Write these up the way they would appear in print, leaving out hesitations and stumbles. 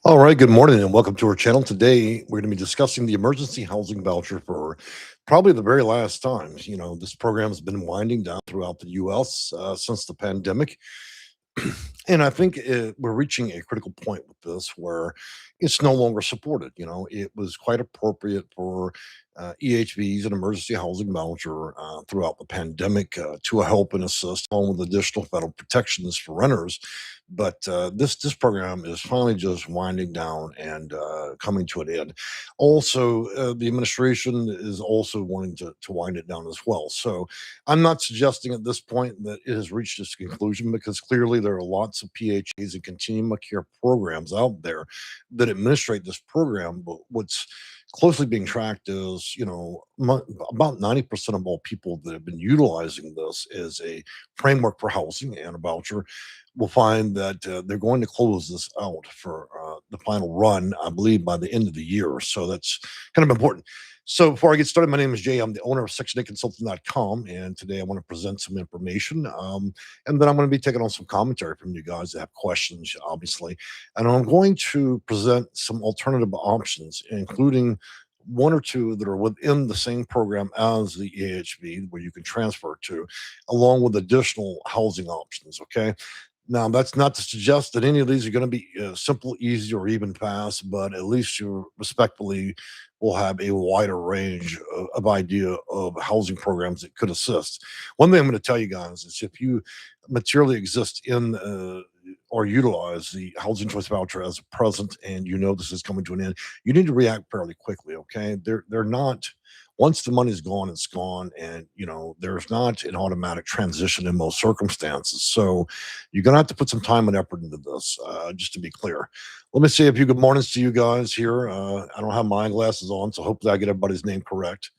All right, good morning and welcome to our channel. Today, we're going to be discussing the emergency housing voucher for probably the very last time. This program has been winding down throughout the US since the pandemic. And I think we're reaching a critical point with this where it's no longer supported. It was quite appropriate for EHVs and emergency housing voucher throughout the pandemic to help and assist, along with additional federal protections for renters. But this program is finally just winding down and coming to an end. Also, the administration is also wanting to wind it down as well. So I'm not suggesting at this point that it has reached its conclusion because clearly there are lots of PHAs and continuum of care programs out there that administrate this program. But what's closely being tracked is, about 90% of all people that have been utilizing this as a framework for housing and a voucher will find that they're going to close this out for the final run, I believe, by the end of the year. So that's kind of important. So before I get started, my name is Jay. I'm the owner of Section8Consulting.com, and today I want to present some information. And then I'm going to be taking on some commentary from you guys that have questions, obviously. And I'm going to present some alternative options, including one or two that are within the same program as the EHV, where you can transfer to, along with additional housing options. Okay. Now, that's not to suggest that any of these are going to be simple, easy, or even fast, but at least you respectfully will have a wider range of idea of housing programs that could assist. One thing I'm going to tell you guys is if you materially exist in or utilize the housing choice voucher as a present and you know this is coming to an end, you need to react fairly quickly. Okay. They're not, once the money's gone, it's gone. And, there's not an automatic transition in most circumstances. So you're going to have to put some time and effort into this, just to be clear. Let me say a few good mornings to you guys here. I don't have my glasses on, so hopefully I get everybody's name correct.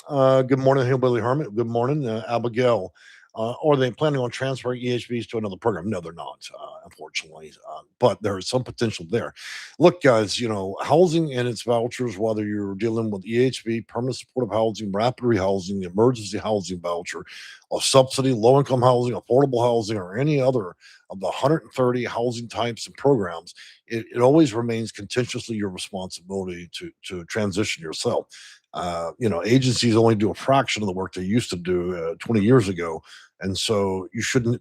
Good morning, Hillbilly Hermit. Good morning, Abigail. Are they planning on transferring EHVs to another program? No, they're not, unfortunately. But there is some potential there. Look, guys, housing and its vouchers, whether you're dealing with EHV, permanent supportive housing, rapid rehousing, emergency housing voucher, or subsidy, low income housing, affordable housing, or any other of the 130 housing types and programs, it always remains contentiously your responsibility to transition yourself. Agencies only do a fraction of the work they used to do 20 years ago. And so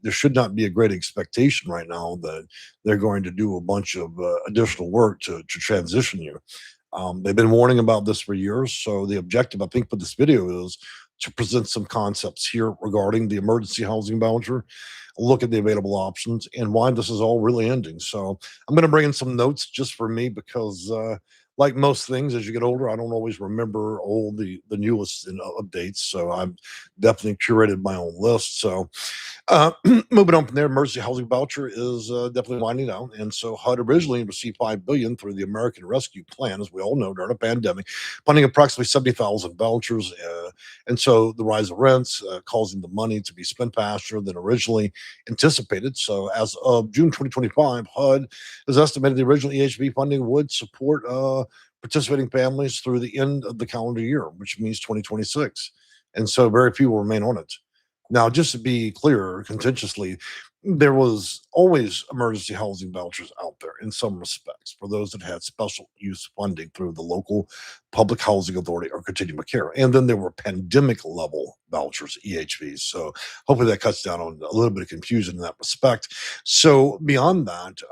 there should not be a great expectation right now that they're going to do a bunch of additional work to transition you. They've been warning about this for years. So the objective, I think, for this video is to present some concepts here regarding the emergency housing voucher, look at the available options, and why this is all really ending. So I'm going to bring in some notes just for me because, like most things, as you get older, I don't always remember all the newest updates. So I've definitely curated my own list. So uh, moving on from there, emergency housing voucher is definitely winding down, and so HUD originally received $5 billion through the American Rescue Plan, as we all know, during a pandemic, funding approximately 70,000 vouchers, and so the rise of rents causing the money to be spent faster than originally anticipated. So as of June 2025, HUD has estimated the original EHV funding would support participating families through the end of the calendar year, which means 2026, and so very few will remain on it. Now, just to be clear, contentiously, there was always emergency housing vouchers out there in some respects for those that had special use funding through the local public housing authority or continuum of care. And then there were pandemic level vouchers, EHVs. So hopefully that cuts down on a little bit of confusion in that respect. So beyond that,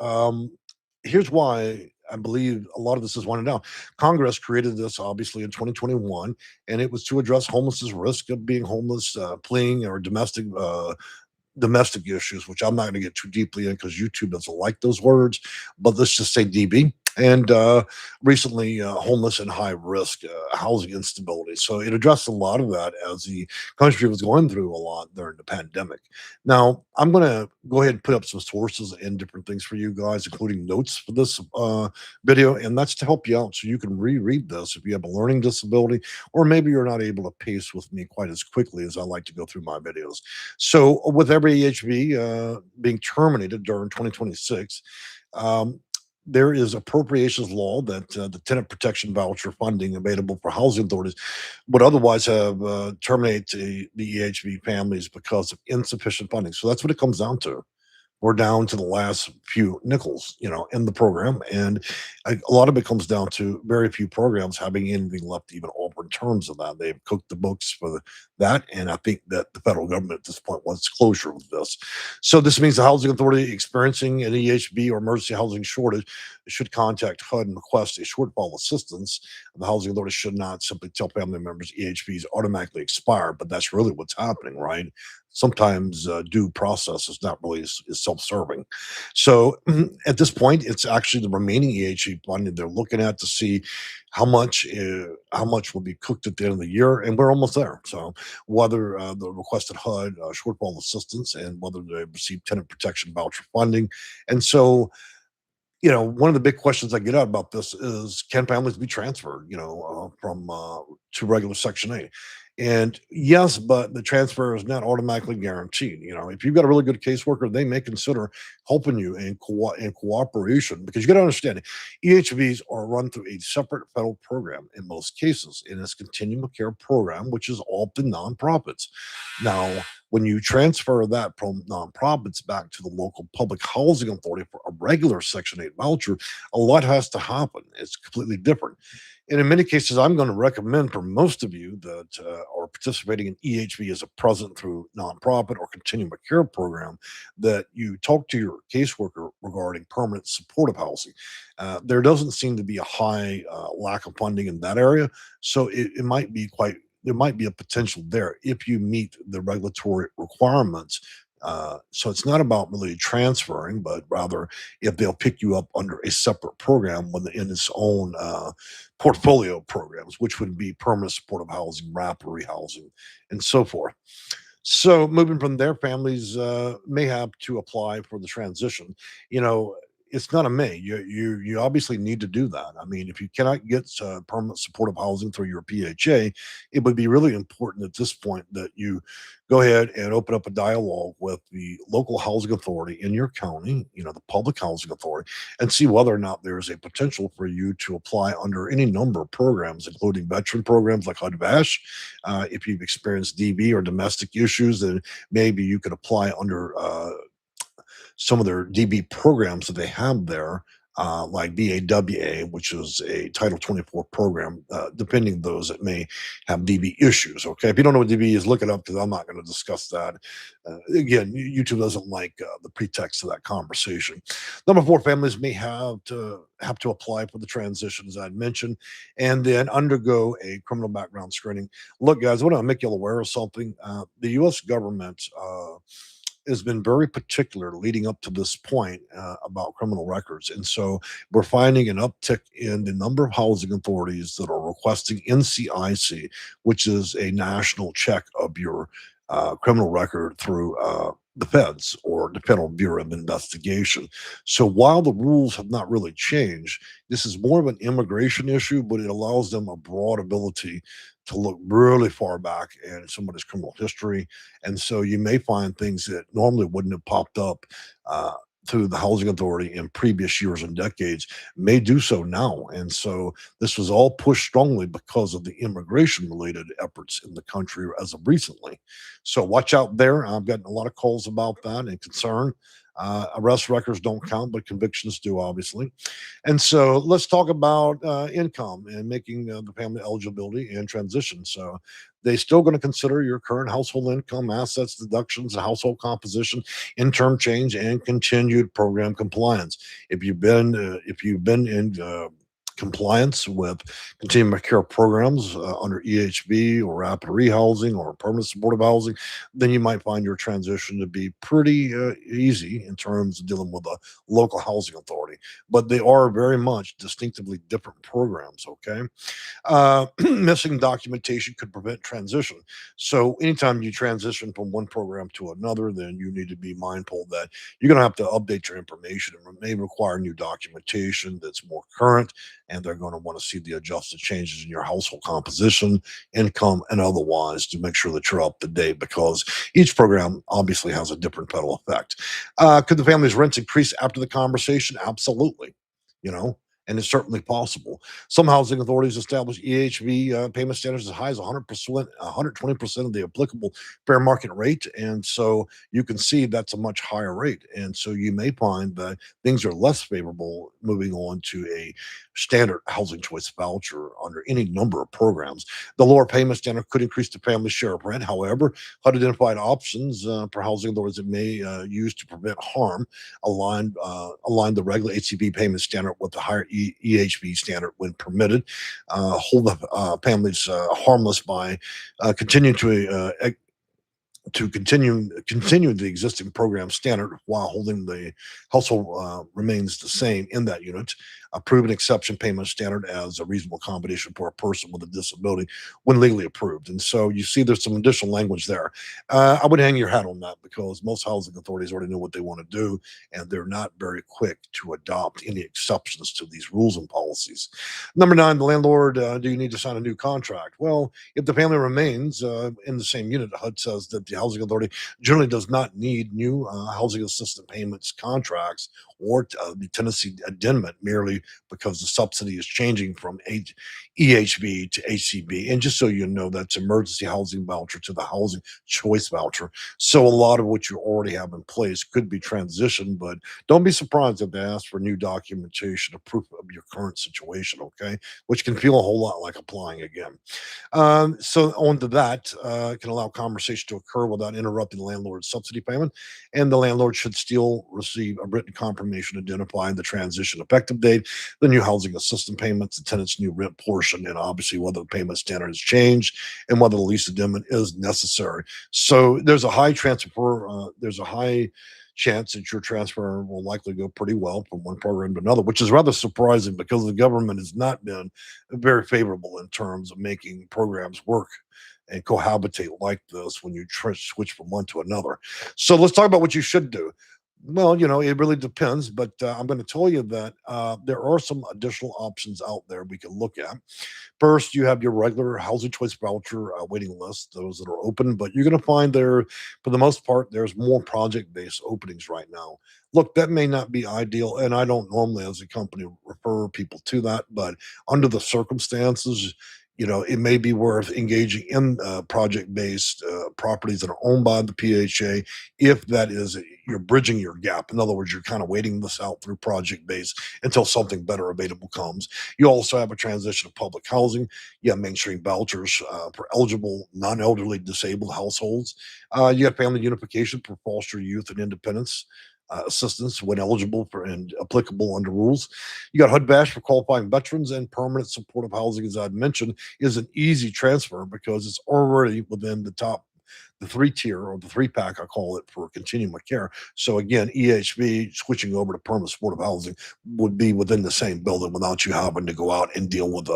here's why I believe a lot of this is winding down. Congress created this obviously in 2021, and it was to address homelessness, risk of being homeless, fleeing, or domestic issues, which I'm not going to get too deeply in because YouTube doesn't like those words, but let's just say DB. And recently, homeless and high risk housing instability. So it addressed a lot of that as the country was going through a lot during the pandemic. Now, I'm going to go ahead and put up some sources and different things for you guys, including notes for this video. And that's to help you out so you can reread this if you have a learning disability, or maybe you're not able to pace with me quite as quickly as I like to go through my videos. So, with every EHV being terminated during 2026, um, there is appropriations law that the tenant protection voucher funding available for housing authorities would otherwise have terminate the EHV families because of insufficient funding. So that's what it comes down to. we're down to the last few nickels, in the program. And a lot of it comes down to very few programs having anything left to even offer in terms of that. They've cooked the books for that. And I think that the federal government at this point wants closure with this. So this means the housing authority experiencing an EHB or emergency housing shortage should contact HUD and request a shortfall assistance. The housing authority should not simply tell family members EHBs automatically expire, but that's really what's happening, right? Sometimes due process is not really is self-serving. So at this point, it's actually the remaining EHB funding they're looking at to see how much will be cooked at the end of the year, and we're almost there. So whether the requested HUD shortfall assistance and whether they receive tenant protection voucher funding, and so one of the big questions I get out about this is, can families be transferred, from to regular Section 8? And yes, but the transfer is not automatically guaranteed. If you've got a really good caseworker, they may consider helping you in cooperation, because you got to understand, EHVs are run through a separate federal program in most cases, and it's continuum of care program, which is often nonprofits. Now, when you transfer that from nonprofits back to the local public housing authority for a regular Section 8 voucher, a lot has to happen. It's completely different. And in many cases, I'm going to recommend for most of you that are participating in EHV as a present through nonprofit or continuum of care program, that you talk to your caseworker regarding permanent supportive housing. There doesn't seem to be a high lack of funding in that area. So it might be there might be a potential there if you meet the regulatory requirements. So it's not about really transferring, but rather if they'll pick you up under a separate program in its own portfolio programs, which would be permanent supportive housing, rapid rehousing, and so forth. So moving from there, families may have to apply for the transition. You know, it's not a may. You obviously need to do that. I mean, if you cannot get permanent supportive housing through your PHA, it would be really important at this point that you go ahead and open up a dialogue with the local housing authority in your county, the public housing authority, and see whether or not there's a potential for you to apply under any number of programs, including veteran programs like HUD VASH. If you've experienced DV or domestic issues, then maybe you could apply under some of their DB programs that they have there, like BAWA, which is a Title 24 program, depending on those that may have DB issues. Okay, if you don't know what DB is, look it up, because I'm not going to discuss that. Again, YouTube doesn't like the pretext of that conversation. Number four, families may have to apply for the transition, as I'd mentioned, and then undergo a criminal background screening. Look, guys, I want to make you aware of something. The U.S. government has been very particular leading up to this point about criminal records. And so we're finding an uptick in the number of housing authorities that are requesting NCIC, which is a national check of your criminal record through the feds or the Federal Bureau of Investigation. So while the rules have not really changed, this is more of an immigration issue, but it allows them a broad ability to look really far back in somebody's criminal history. And so you may find things that normally wouldn't have popped up through the housing authority in previous years and decades may do so now. And so this was all pushed strongly because of the immigration related efforts in the country as of recently. So watch out there. I've gotten a lot of calls about that and concern. Arrest records don't count, but convictions do, obviously. And so let's talk about income and making the family eligibility and transition. So they still going to consider your current household income, assets, deductions, and household composition, interim change, and continued program compliance. If you've been in compliance with continuum of care programs under EHB or rapid rehousing or permanent supportive housing, then you might find your transition to be pretty easy in terms of dealing with a local housing authority. But they are very much distinctively different programs, okay? Missing documentation could prevent transition. So anytime you transition from one program to another, then you need to be mindful that you're going to have to update your information. It may require new documentation that's more current, and they're going to want to see the adjusted changes in your household composition, income, and otherwise to make sure that you're up to date, because each program obviously has a different pedal effect. Could the family's rents increase after the conversation? Absolutely. You know, and it's certainly possible. Some housing authorities establish EHV payment standards as high as 100%, 120% of the applicable fair market rate. And so you can see that's a much higher rate. And so you may find that things are less favorable moving on to a standard housing choice voucher under any number of programs. The lower payment standard could increase the family share of rent. However, HUD identified options for housing authorities that may use to prevent harm align the regular HCV payment standard with the higher EHV standard when permitted, hold the families harmless by continuing to continue the existing program standard while holding the household remains the same in that unit. A proven exception payment standard as a reasonable accommodation for a person with a disability when legally approved. And so you see there's some additional language there. I would hang your hat on that because most housing authorities already know what they want to do, and they're not very quick to adopt any exceptions to these rules and policies. Number nine, the landlord, do you need to sign a new contract? Well, if the family remains in the same unit, HUD says that the housing authority generally does not need new housing assistance payments contracts or the tenancy addendum merely because the subsidy is changing from EHV to HCV. And just so you know, that's emergency housing voucher to the housing choice voucher. So a lot of what you already have in place could be transitioned, but don't be surprised if they ask for new documentation of proof of your current situation, okay? Which can feel a whole lot like applying again. So on to that, can allow conversation to occur without interrupting the landlord's subsidy payment, and the landlord should still receive a written confirmation identifying the transition effective date, the new housing assistance payments, the tenant's new rent portion, and obviously whether the payment standard has changed and whether the lease amendment is necessary. So there's a high chance that your transfer will likely go pretty well from one program to another, which is rather surprising because the government has not been very favorable in terms of making programs work and cohabitate like this when you switch from one to another. So let's talk about what you should do. Well, it really depends, but I'm going to tell you that there are some additional options out there we can look at. First, you have your regular housing choice voucher waiting list, those that are open, but you're going to find there, for the most part, there's more project based openings right now. Look, that may not be ideal, and I don't normally, as a company, refer people to that, but under the circumstances, it may be worth engaging in project based properties that are owned by the PHA if that is you're bridging your gap. In other words, you're kind of waiting this out through project based until something better available comes. You also have a transition of public housing. You have mainstream vouchers for eligible non-elderly disabled households. You have family unification for foster youth and independence. Assistance when eligible for and applicable under rules. You got HUD Bash for qualifying veterans and permanent supportive housing, as I'd mentioned, is an easy transfer because it's already within the three tier or the three pack, I call it, for continuum of care. So again, EHV switching over to permanent supportive housing would be within the same building without you having to go out and deal with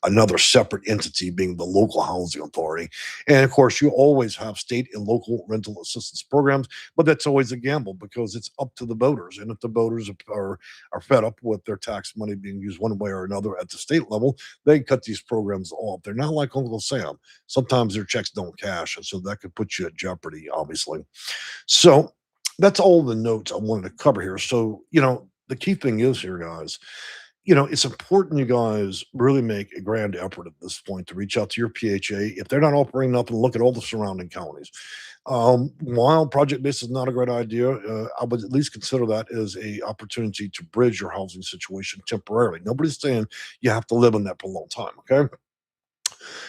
another separate entity being the local housing authority. And of course, you always have state and local rental assistance programs, but that's always a gamble because it's up to the voters. And if the voters are fed up with their tax money being used one way or another at the state level, they cut these programs off. They're not like Uncle Sam. Sometimes their checks don't cash, and so that could put you at jeopardy, obviously. So that's all the notes I wanted to cover here. So, the key thing is here, guys, it's important you guys really make a grand effort at this point to reach out to your PHA. If they're not offering nothing, look at all the surrounding counties. While project based is not a great idea, I would at least consider that as a opportunity to bridge your housing situation temporarily. Nobody's saying you have to live in that for a long time. Okay.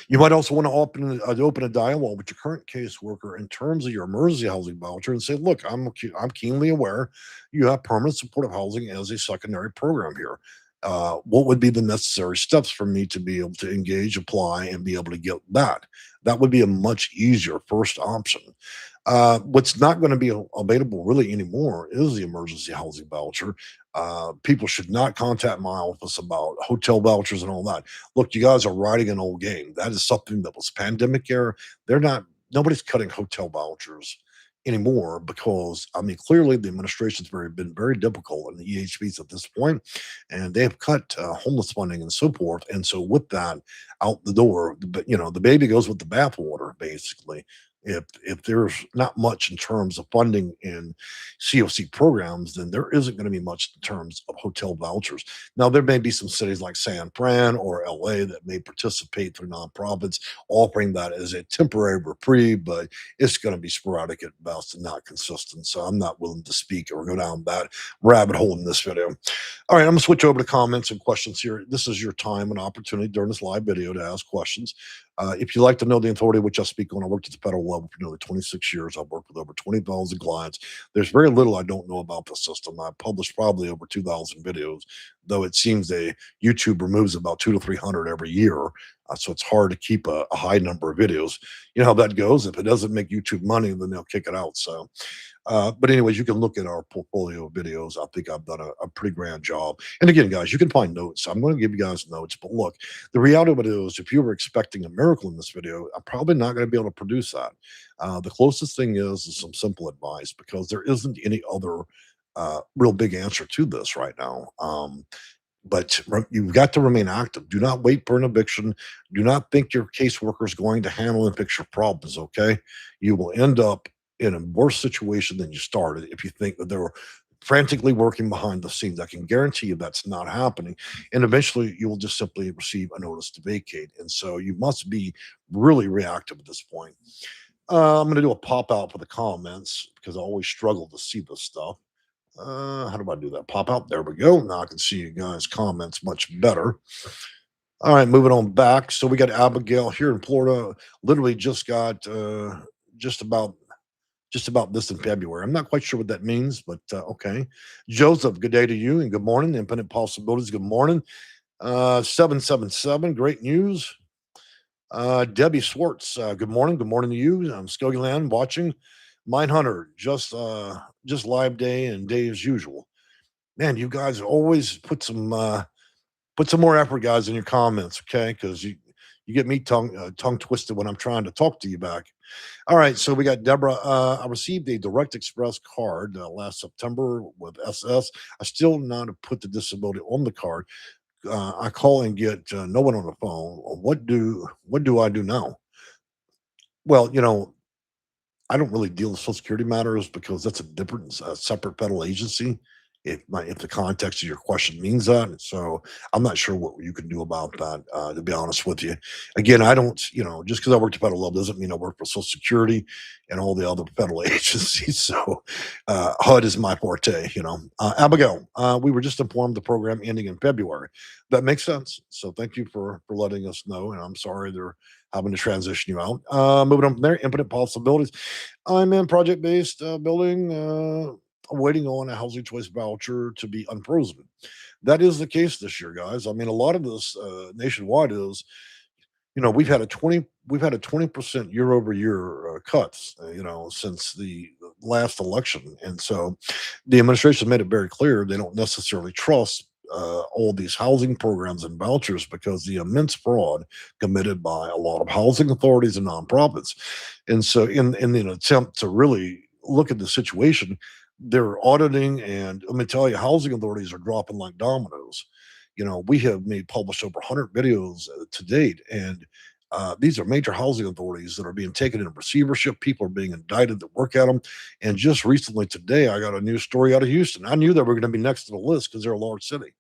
You might also want to open a dialogue with your current caseworker in terms of your emergency housing voucher and say, "Look, I'm keenly aware you have permanent supportive housing as a secondary program here. What would be the necessary steps for me to be able to engage, apply, and be able to get that?" That would be a much easier first option. What's not going to be available really anymore is the emergency housing voucher. People should not contact my office about hotel vouchers and all that. Look, you guys are riding an old game. That is something that was pandemic era. Nobody's cutting hotel vouchers anymore because I mean clearly the administration's been very difficult in the EHBs at this point, and they have cut homeless funding and so forth. And so with that out the door, the baby goes with the bathwater basically. If there's not much in terms of funding in COC programs, then there isn't going to be much in terms of hotel vouchers. Now, there may be some cities like San Fran or LA that may participate through nonprofits offering that as a temporary reprieve, but it's going to be sporadic at best and not consistent. So I'm not willing to speak or go down that rabbit hole in this video. All right, I'm gonna switch over to comments and questions here. This is your time and opportunity during this live video to ask questions. If you'd like to know the authority which I speak on, I worked at the federal level for nearly 26 years. I've worked with over 20,000 clients. There's very little I don't know about the system. I've published probably over 2,000 videos, though it seems YouTube removes about 2 to 300 every year. So it's hard to keep a high number of videos. You know how that goes. If it doesn't make YouTube money, then they'll kick it out. So but anyways, you can look at our portfolio of videos. I think I've done a pretty grand job. And again, guys, you can find notes. I'm going to give you guys notes. But look, the reality of it is, if you were expecting a miracle in this video, I'm probably not going to be able to produce that. The closest thing is some simple advice because there isn't any other real big answer to this right now. But you've got to remain active. Do not wait for an eviction. Do not think your caseworker is going to handle and fix your problems. Okay, you will end up in a worse situation than you started if you think that they're frantically working behind the scenes. I can guarantee you that's not happening. And eventually you will just simply receive a notice to vacate. And so you must be really reactive at this point. I'm going to do a pop out for the comments because I always struggle to see this stuff. How do I do that? Pop out. There we go. Now I can see you guys' comments much better. All right, moving on back. So we got Abigail here in Florida. Literally just got just about this in February. I'm not quite sure what that means, but okay. Joseph, good day to you and good morning. Infinite Possibilities, good morning. 777, great news. Debbie Swartz, good morning. Good morning to you. I'm Skogeland watching. Mindhunter, just live day and day as usual. Man, you guys always put some more effort, guys, in your comments, okay? Because you get me tongue twisted when I'm trying to talk to you back. All right, so we got Deborah. I received a Direct Express card last September with SS. I still not put the disability on the card. I call and get no one on the phone. What do I do now? Well, I don't really deal with Social Security matters because that's a different, separate federal agency. If the context of your question means that, so I'm not sure what you can do about that. To be honest with you, again, I don't, just because I worked at federal level doesn't mean I work for Social Security and all the other federal agencies. So HUD is my forte. Abigail, we were just informed the program ending in February. That makes sense. So thank you for letting us know, and I'm sorry they're having to transition you out. Moving on from there, infinite possibilities. I'm in project-based building, waiting on a housing choice voucher to be unfrozen. That is the case this year, guys. I mean, a lot of this nationwide is, we've had a 20% year over year cuts, since the last election, and so the administration made it very clear they don't necessarily trust all these housing programs and vouchers because the immense fraud committed by a lot of housing authorities and nonprofits. And so, in an attempt to really look at the situation, they're auditing, and let me tell you, housing authorities are dropping like dominoes. We have made published over 100 videos to date, and these are major housing authorities that are being taken into receivership. People are being indicted that work at them. And just recently today, I got a news story out of Houston. I knew they were going to be next to the list because they're a large city.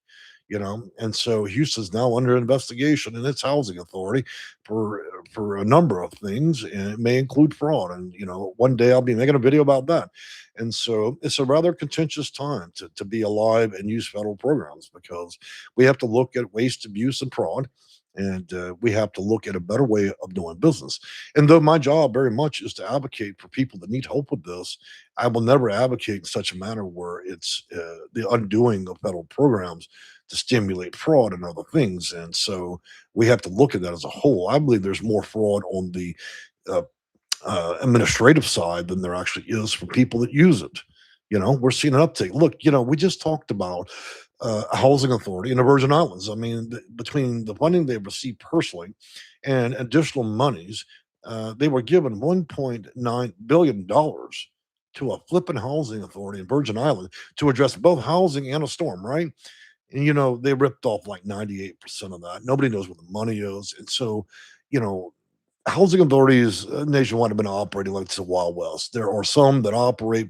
And so Houston's now under investigation in its housing authority for a number of things, and it may include fraud. And one day I'll be making a video about that. And so it's a rather contentious time to be alive and use federal programs because we have to look at waste, abuse, and fraud. And we have to look at a better way of doing business. And though my job very much is to advocate for people that need help with this, I will never advocate in such a manner where it's the undoing of federal programs to stimulate fraud and other things. And so we have to look at that as a whole. I believe there's more fraud on the uh, administrative side than there actually is for people that use it. We're seeing an uptake. Look, we just talked about a housing authority in the Virgin Islands. I mean, between the funding they've received personally and additional monies, they were given $1.9 billion to a flipping housing authority in Virgin Islands to address both housing and a storm, right? And they ripped off like 98% of that. Nobody knows where the money is. And so, you know, Housing authorities nationwide have been operating like it's the Wild West. There are some that operate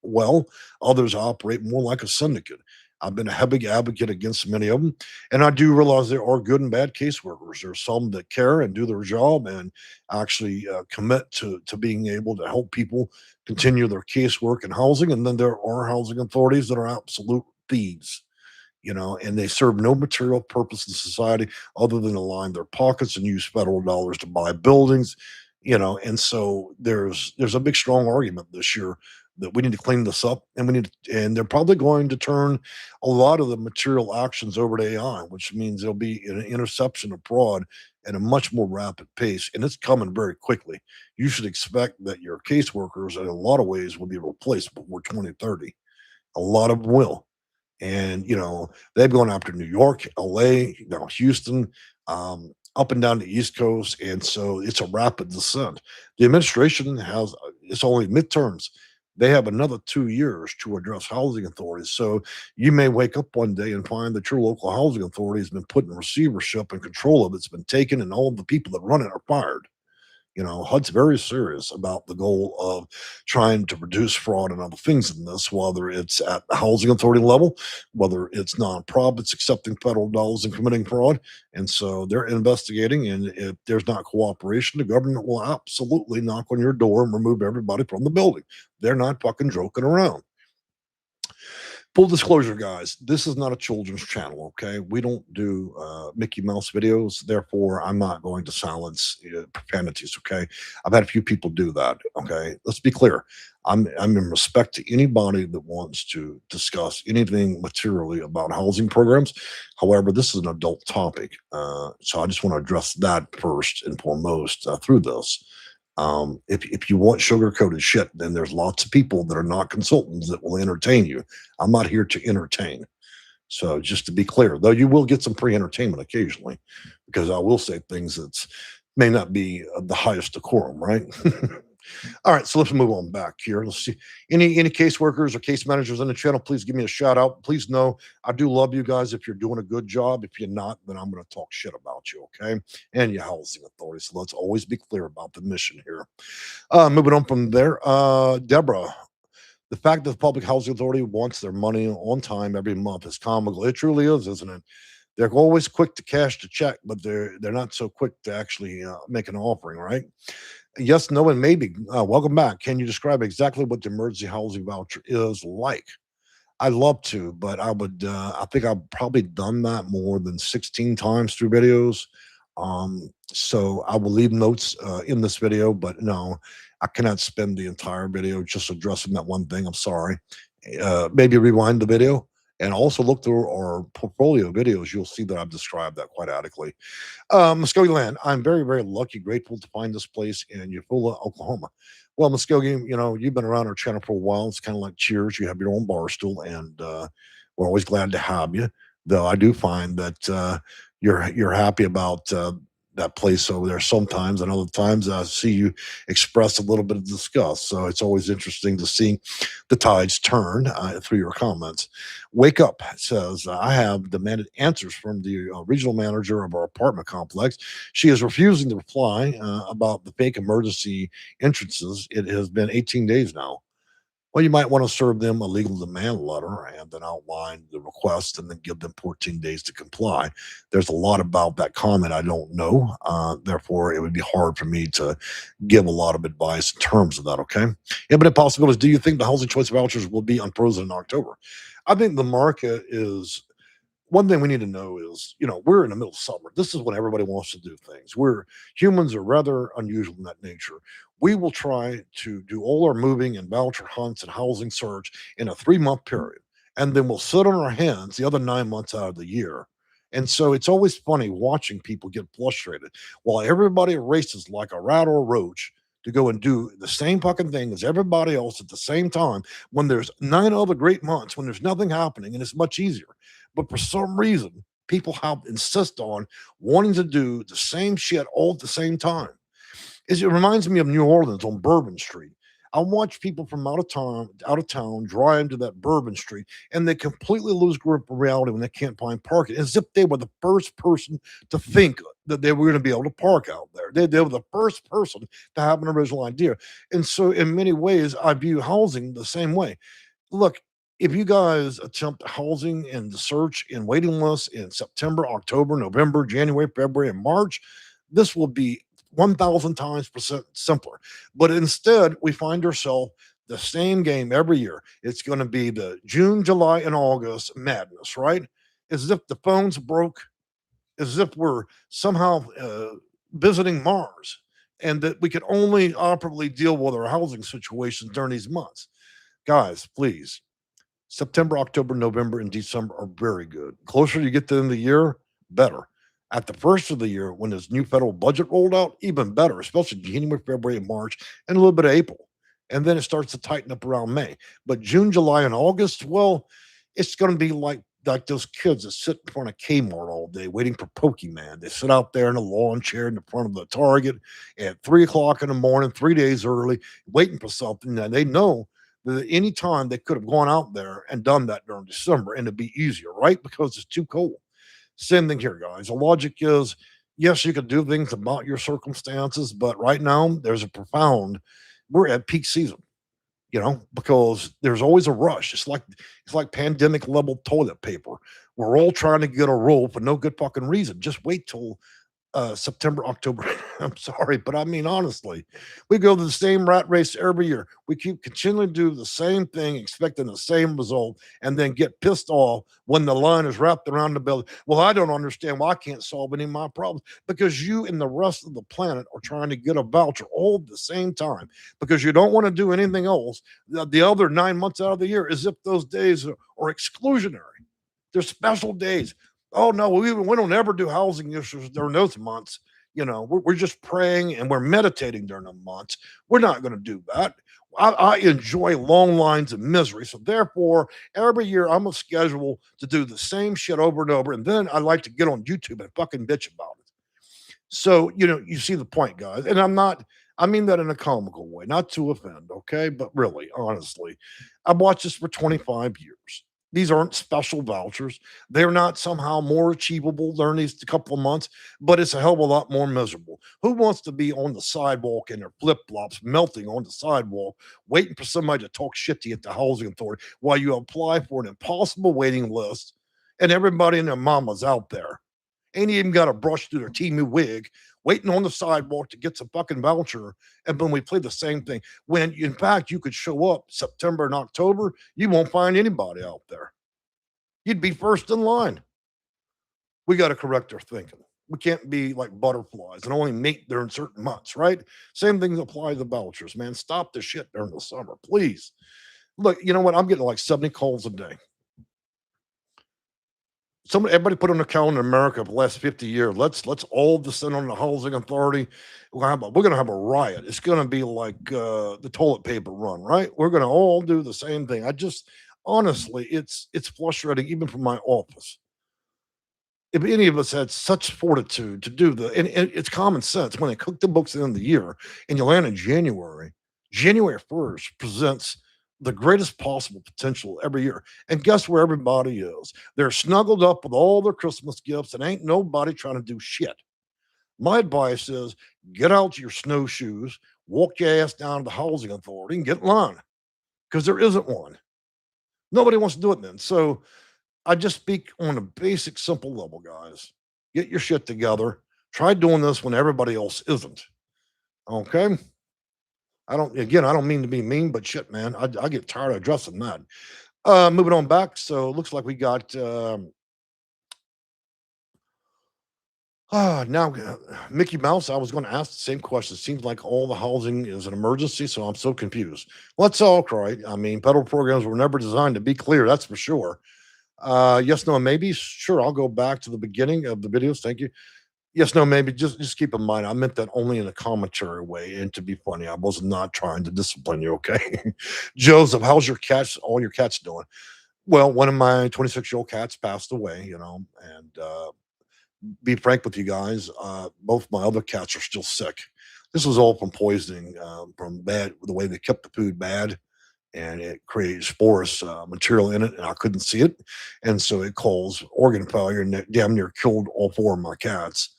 well, others operate more like a syndicate. I've been a heavy advocate against many of them, and I do realize there are good and bad caseworkers. There are some that care and do their job and actually commit to being able to help people continue their casework and housing, and then there are housing authorities that are absolute thieves, and they serve no material purpose in society other than to line their pockets and use federal dollars to buy buildings, and so there's a big strong argument this year that we need to clean this up, and they're probably going to turn a lot of the material actions over to AI, which means there'll be an interception of fraud at a much more rapid pace, and it's coming very quickly. You should expect that your caseworkers in a lot of ways will be replaced before 2030. A lot of them will. And, they've gone after New York, LA, Houston, up and down the East Coast. And so it's a rapid descent. The administration it's only midterms. They have another 2 years to address housing authorities. So you may wake up one day and find that your local housing authority has been put in receivership and control of it's been taken, and all of the people that run it are fired. HUD's very serious about the goal of trying to reduce fraud and other things in this, whether it's at the housing authority level, whether it's nonprofits accepting federal dollars and committing fraud. And so they're investigating. And if there's not cooperation, the government will absolutely knock on your door and remove everybody from the building. They're not fucking joking around. Full disclosure, guys, this is not a children's channel. Okay, we don't do Mickey Mouse videos, therefore I'm not going to silence profanities. Okay, I've had a few people do that. Okay, let's be clear. I'm in respect to anybody that wants to discuss anything materially about housing programs. However, this is an adult topic, so I just want to address that first and foremost through this. If you want sugar coated shit, then there's lots of people that are not consultants that will entertain you. I'm not here to entertain. So just to be clear, though, you will get some free entertainment occasionally, because I will say things that may not be of the highest decorum, right? All right, so let's move on back here. Let's see. Any caseworkers or case managers on the channel, please give me a shout out. Please know I do love you guys if you're doing a good job. If you're not, then I'm going to talk shit about you, okay? And your housing authority. So let's always be clear about the mission here. Moving on from there, Deborah, the fact that the public housing authority wants their money on time every month is comical. It truly is, isn't it? They're always quick to cash the check, but they're not so quick to actually make an offering, right? Yes, no, and maybe. Welcome back. Can you describe exactly what the emergency housing voucher is like? I'd love to, but I think I've probably done that more than 16 times through videos. So I will leave notes in this video, but no, I cannot spend the entire video just addressing that one thing. I'm sorry. Maybe rewind the video and also look through our portfolio videos. You'll see that I've described that quite adequately. Muskogee Land. I'm very, very lucky, grateful to find this place in Eufaula, Oklahoma. Well, Muskogee, you've been around our channel for a while. It's kind of like Cheers. You have your own bar stool, and we're always glad to have you. Though I do find that you're happy about that place over there sometimes, and other times I see you express a little bit of disgust. So it's always interesting to see the tides turn through your comments. Wake Up says, I have demanded answers from the regional manager of our apartment complex. She is refusing to reply about the fake emergency entrances. It has been 18 days now. Well, you might want to serve them a legal demand letter and then outline the request and then give them 14 days to comply. There's a lot about that comment I don't know. Therefore, it would be hard for me to give a lot of advice in terms of that. Okay. Yeah, but possibilities. Do you think the housing choice vouchers will be unfrozen in October? I think the market is one thing we need to know is, we're in the middle of summer. This is when everybody wants to do things. Humans are rather unusual in that nature. We will try to do all our moving and voucher hunts and housing search in a 3 month period. And then we'll sit on our hands the other 9 months out of the year. And so it's always funny watching people get frustrated while everybody races like a rat or a roach to go and do the same fucking thing as everybody else at the same time when there's 9 other great months when there's nothing happening and it's much easier. But for some reason, people have insist on wanting to do the same shit all at the same time. It reminds me of New Orleans on Bourbon Street. I watch people from out of town drive into that Bourbon Street, and they completely lose grip of reality when they can't find parking, as if they were the first person to think that they were going to be able to park out there. They were the first person to have an original idea. And so, in many ways, I view housing the same way. Look, if you guys attempt housing and the search and waiting lists in September, October, November, January, February, and March, this will be 1,000 times percent simpler. But instead, we find ourselves the same game every year. It's going to be the June, July, and August madness, right? As if the phone's broke, as if we're somehow visiting Mars, and that we can only operably deal with our housing situations during these months. Guys, please, September, October, November, and December are very good. Closer you get to the end of the year, better. At the first of the year, when this new federal budget rolled out, even better, especially January, February, and March, and a little bit of April. And then it starts to tighten up around May. But June, July, and August, well, it's going to be like those kids that sit in front of Kmart all day waiting for Pokemon. They sit out there in a lawn chair in the front of the Target at 3 o'clock in the morning, 3 days early, waiting for something. And they know that any time they could have gone out there and done that during December and it'd be easier, right? Because it's too cold. Same thing here, guys. The logic is yes, you can do things about your circumstances, but right now there's a profound, we're at peak season, because there's always a rush. It's like pandemic level toilet paper. We're all trying to get a roll for no good fucking reason. Just wait till September, October. I'm sorry, but I mean, honestly, we go to the same rat race every year. We keep continually do the same thing, expecting the same result, and then get pissed off when the line is wrapped around the belly. Well, I don't understand why I can't solve any of my problems because you and the rest of the planet are trying to get a voucher all at the same time because you don't want to do anything else the other 9 months out of the year, as if those days are exclusionary. They're special days. Oh no, we don't ever do housing issues during those months. We're just praying and we're meditating during the months. We're not going to do that. I enjoy long lines of misery. So therefore, every year I'm a schedule to do the same shit over and over. And then I like to get on YouTube and fucking bitch about it. So, you see the point, guys. And I mean that in a comical way, not to offend, okay? But really, honestly, I've watched this for 25 years. These aren't special vouchers. They're not somehow more achievable during these couple of months, but it's a hell of a lot more miserable. Who wants to be on the sidewalk in their flip flops, melting on the sidewalk, waiting for somebody to talk shit to you at the housing authority while you apply for an impossible waiting list and everybody and their mama's out there? Ain't even got to brush through their teamy wig, waiting on the sidewalk to get some fucking voucher. And then we play the same thing. When in fact you could show up September and October, you won't find anybody out there. You'd be first in line. We got to correct our thinking. We can't be like butterflies and only mate during certain months, right? Same things apply to the vouchers, man. Stop the shit during the summer, please. Look, you know what? I'm getting like 70 calls a day. Everybody put on the calendar in America for the last 50 years. Let's all descend on the housing authority. We're gonna have a riot. It's gonna be like the toilet paper run, right? We're gonna all do the same thing. I just honestly, it's frustrating even from my office. If any of us had such fortitude to do and it's common sense when they cook the books at the end of the year and you land in January, January 1st presents the greatest possible potential every year. And guess where everybody is? They're snuggled up with all their Christmas gifts and ain't nobody trying to do shit. My advice is get out your snowshoes, walk your ass down to the housing authority and get in line because there isn't one. Nobody wants to do it then. So I just speak on a basic, simple level, guys. Get your shit together. Try doing this when everybody else isn't. Okay. I don't mean to be mean, but shit, man, I get tired of addressing that. Moving on back. So it looks like we got, now Mickey Mouse. I was going to ask the same question. It seems like all the housing is an emergency. So I'm so confused. Let's all cry. I mean, federal programs were never designed to be clear. That's for sure. Yes, no, and maybe. Sure, I'll go back to the beginning of the videos. Thank you. Yes, no, maybe. Just keep in mind, I meant that only in a commentary way and to be funny. I was not trying to discipline you. Okay, Joseph, how's your cats? All your cats doing? Well, one of my 26-year-old cats passed away. And be frank with you guys, both my other cats are still sick. This was all from poisoning, from bad the way they kept the food bad and it creates porous material in it, and I couldn't see it, and so it caused organ failure and it damn near killed all four of my cats.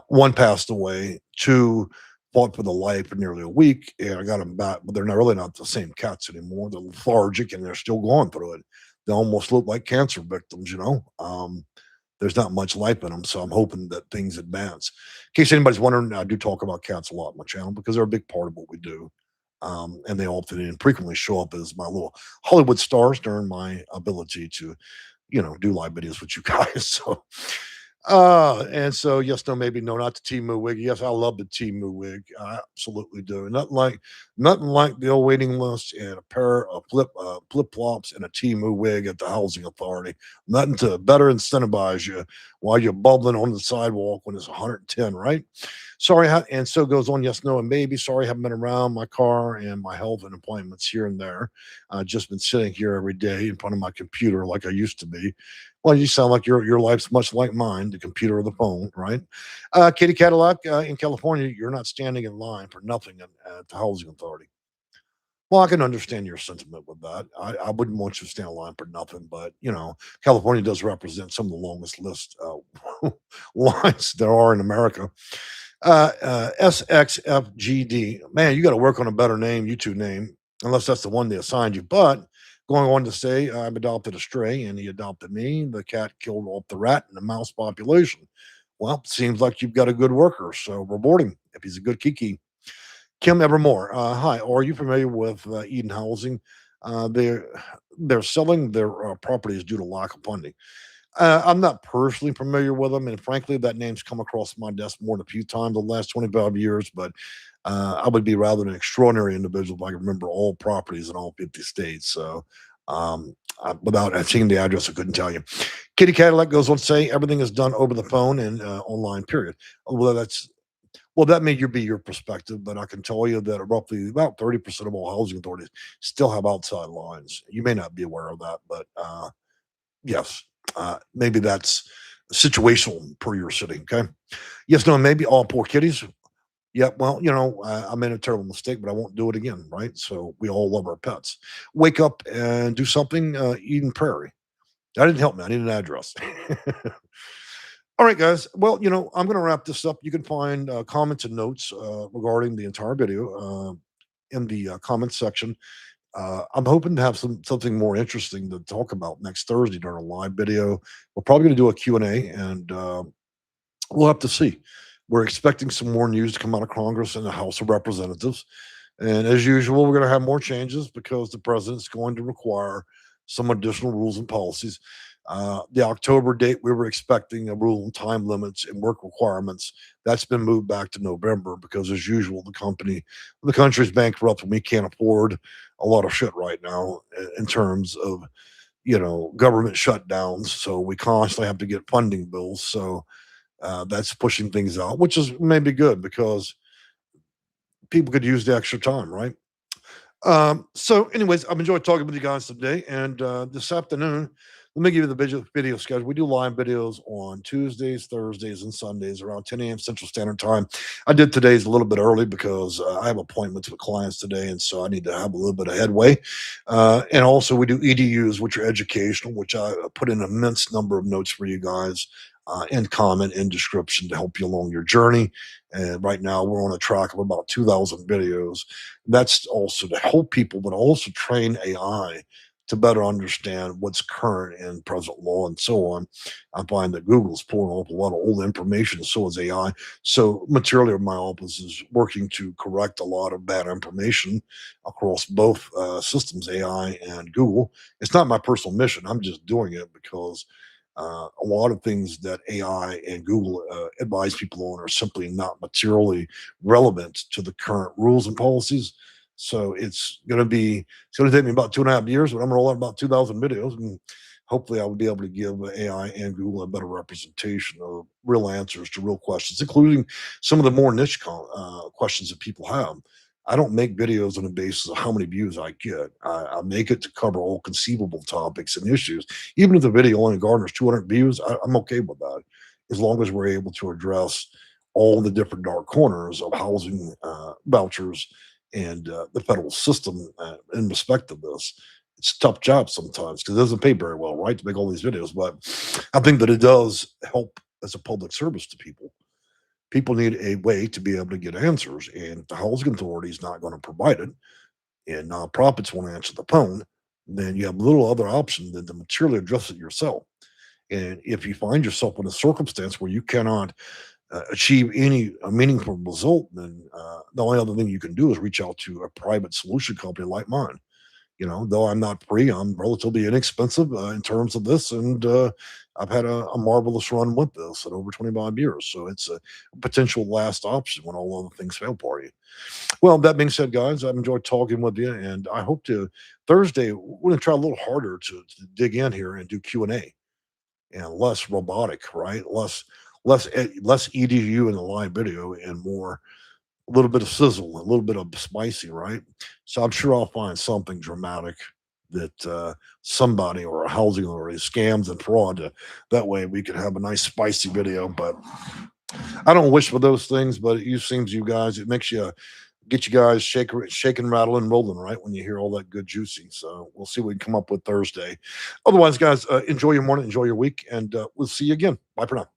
One passed away, two fought for the life for nearly a week, and I got them back, but they're not really not the same cats anymore. They're lethargic and they're still going through it. They almost look like cancer victims, you know. There's not much life in them, so I'm hoping that things advance. In case anybody's wondering, I do talk about cats a lot on my channel because they're a big part of what we do. And they often and frequently show up as my little Hollywood stars during my ability to, do live videos with you guys. So and so yes, no, maybe no, not the Timu wig. Yes, I love the Timu wig. I absolutely do. Nothing like the old waiting list and a pair of flip flops and a Timu wig at the housing authority. Nothing to better incentivize you while you're bubbling on the sidewalk when it's 110, right? Sorry, and so goes on. Yes, no, and maybe. Sorry, haven't been around my car and my health and appointments here and there. I've just been sitting here every day in front of my computer like I used to be. Well, you sound like your life's much like mine, the computer or the phone, right? Kitty Cadillac in California, you're not standing in line for nothing at the housing authority. Well, I can understand your sentiment with that. I wouldn't want you to stand in line for nothing, but California does represent some of the longest list lines there are in America. SXFGD. Man, you got to work on a better name, YouTube name, unless that's the one they assigned you. But going on to say, I've adopted a stray and he adopted me. The cat killed off the rat and the mouse population. Well, seems like you've got a good worker. So reward him if he's a good Kiki. Kim Evermore. Hi, are you familiar with Eden Housing? They're selling their properties due to lack of funding. I'm not personally familiar with them, and frankly, that name's come across my desk more than a few times in the last 25 years. But I would be rather an extraordinary individual if I could remember all properties in all 50 states. So, without seeing the address, I couldn't tell you. Kitty Cadillac goes on to say everything is done over the phone and online. Period. That may be your perspective, but I can tell you that roughly about 30% of all housing authorities still have outside lines. You may not be aware of that, but yes, maybe that's situational per your city. Okay. Yes, no, maybe all poor kitties. Yeah, well, I made a terrible mistake, but I won't do it again, right? So we all love our pets. Wake up and do something. Eden Prairie. That didn't help me. I need an address. All right, guys. Well, I'm going to wrap this up. You can find comments and notes regarding the entire video in the comments section. I'm hoping to have something more interesting to talk about next Thursday during a live video. We're probably going to do a Q&A, and we'll have to see. We're expecting some more news to come out of Congress and the House of Representatives. And as usual, we're going to have more changes because the president's going to require some additional rules and policies. The October date, we were expecting a rule on time limits and work requirements. That's been moved back to November because, as usual, the country's bankrupt and we can't afford a lot of shit right now in terms of, government shutdowns. So we constantly have to get funding bills. So that's pushing things out, which is maybe good because people could use the extra time, right? So, anyways, I've enjoyed talking with you guys today, and this afternoon, let me give you the video schedule. We do live videos on Tuesdays, Thursdays, and Sundays around 10 a.m. Central Standard Time. I did today's a little bit early because I have appointments with clients today, and so I need to have a little bit of headway. And also, we do EDUs, which are educational, which I put in an immense number of notes for you guys. And comment and description to help you along your journey. And right now, we're on a track of about 2,000 videos. That's also to help people, but also train AI to better understand what's current and present law and so on. I find that Google's pulling up a lot of old information, so is AI. So, materially, my office is working to correct a lot of bad information across both systems, AI and Google. It's not my personal mission. I'm just doing it because a lot of things that AI and Google advise people on are simply not materially relevant to the current rules and policies. So it's going to take me about 2.5 years, but I'm going to roll out about 2,000 videos, and hopefully I will be able to give AI and Google a better representation of real answers to real questions, including some of the more niche questions that people have. I don't make videos on the basis of how many views I get. I make it to cover all conceivable topics and issues. Even if the video only garners 200 views, I'm okay with that, as long as we're able to address all the different dark corners of housing vouchers and the federal system in respect of this. It's a tough job sometimes because it doesn't pay very well, right, to make all these videos. But I think that it does help as a public service to people. People need a way to be able to get answers, and if the housing authority is not going to provide it, and nonprofits won't answer the phone, then you have little other option than to materially address it yourself. And if you find yourself in a circumstance where you cannot achieve any meaningful result, then the only other thing you can do is reach out to a private solution company like mine. Though I'm not free, I'm relatively inexpensive in terms of this, and I've had a marvelous run with this at over 25 years. So it's a potential last option when all other things fail for you. Well, that being said, guys, I've enjoyed talking with you, and I hope to Thursday we're going to try a little harder to dig in here and do Q&A and less robotic, right? Less edu in the live video and more a little bit of sizzle, a little bit of spicy, right? So I'm sure I'll find something dramatic that somebody or a housing authority scams and fraud. That way we can have a nice spicy video. But I don't wish for those things, but it seems you guys, it makes you get you guys shaking, rattling, rolling, right? When you hear all that good juicy. So we'll see what we can come up with Thursday. Otherwise, guys, enjoy your morning, enjoy your week, and we'll see you again. Bye for now.